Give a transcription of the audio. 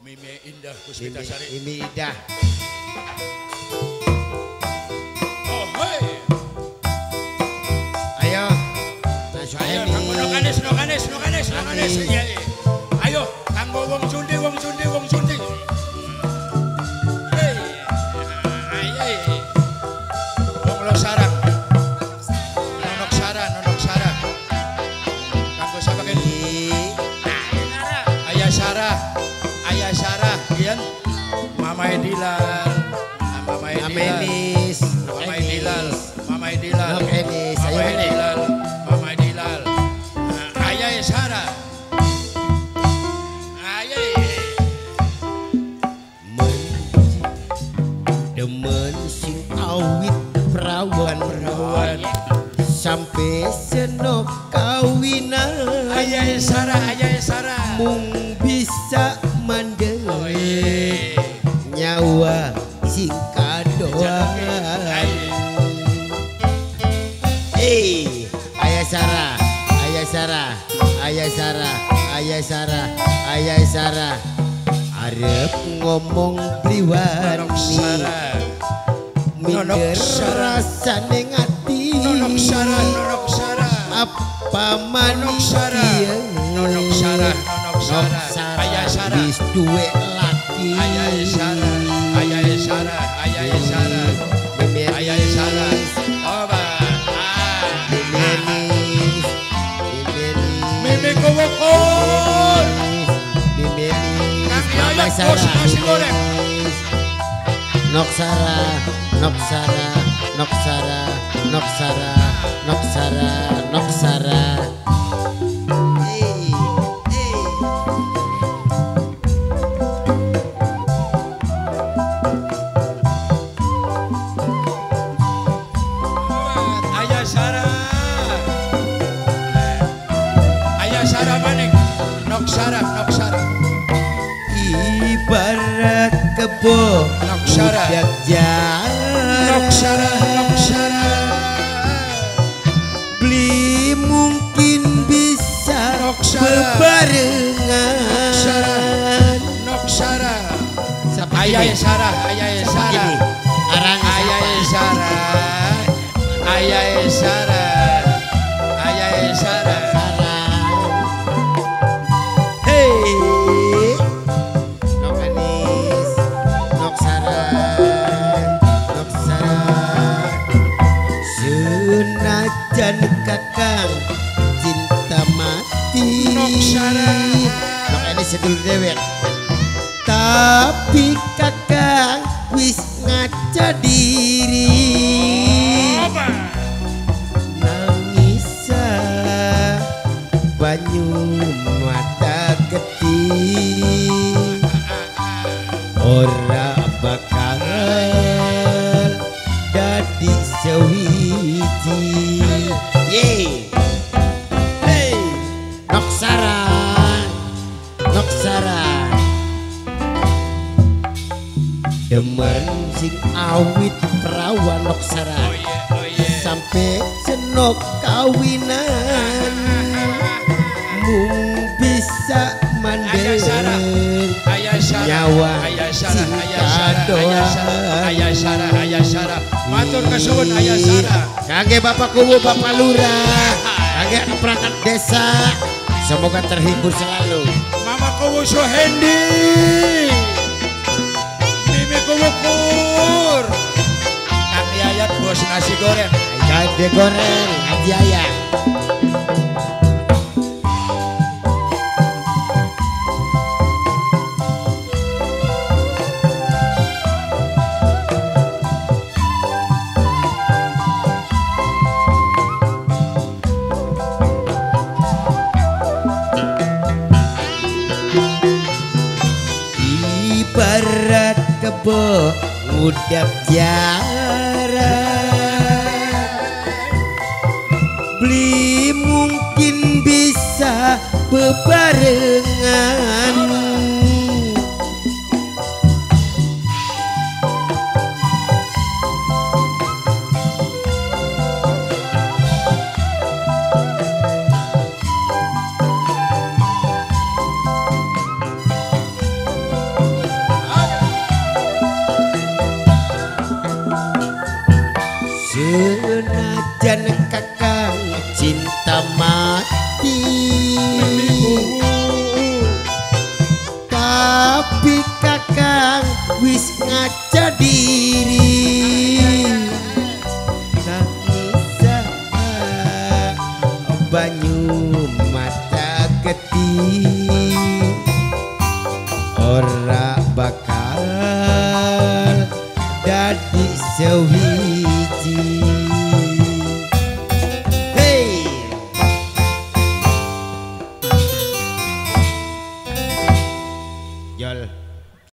Mimi Indah Puspitasari. Mimi Indah. Oh hei. Ayo. Ayo kanggo nokanes. Iya. Ayo kanggo wong Sundi. Hei. Ayo. Wong lo sarang. Nonok Sarah. Kanggo sapa kene? Ayah Sarah, Ian. Mama Edilal. Mama Edilal. Ayah Sarah. Demen sing awit perawan sampai senok kawinan. Ayah Sarah. Mung bisa mandel nyawa sing kadoan. Ayah Sarah arep ngomong priwani minder rasane ngati. Nonok Sarah. Apa manis Nonok Sarah. Ayah Sarah. Wis duwe laki. Ayah Sarah. Oba. Mimi kowokor. Kaki ayat bos nasi goreng. Nok Sarah. Ayah Sarah maning. Nok Sarah. Ibarat kebo Nok Sarah. udak jarak. Nok Sarah. Beli mungkin bisa bebarengan. Nok Sarah. Ayah Sarah. Arang Ayah Sarah. Hey, Nok Anis, Nok Sarah. Senajan kakang cinta mati. Nok Sarah. Nok Anis sedulur dewek. Tapi kakang wis ngaca diri. Nangisa banyu mata getih ora bakal dadi sewiji. Hey, Nok Sarah. Demen sing awit perawan Nok Sarah sampai senok kawinan. Mung bisa mandel nyawa sing kadoan. Ayah Sarah. Matur kesuwun Ayah Sarah. Kage Bapak Kubu, Bapak Lurah, kage perangkat desa, semoga terhibur selalu. Mama Kuwu Suhendi. Mimi Kuwukur. Kang Yayat bos nasi goreng. Gade goreng, Haji Ayah. Ibarat kebo udak jarak. Beli mungkin bisa bebarengan. wis ngaca diri nangisa banyu mata getih ora bakal dadi sewiji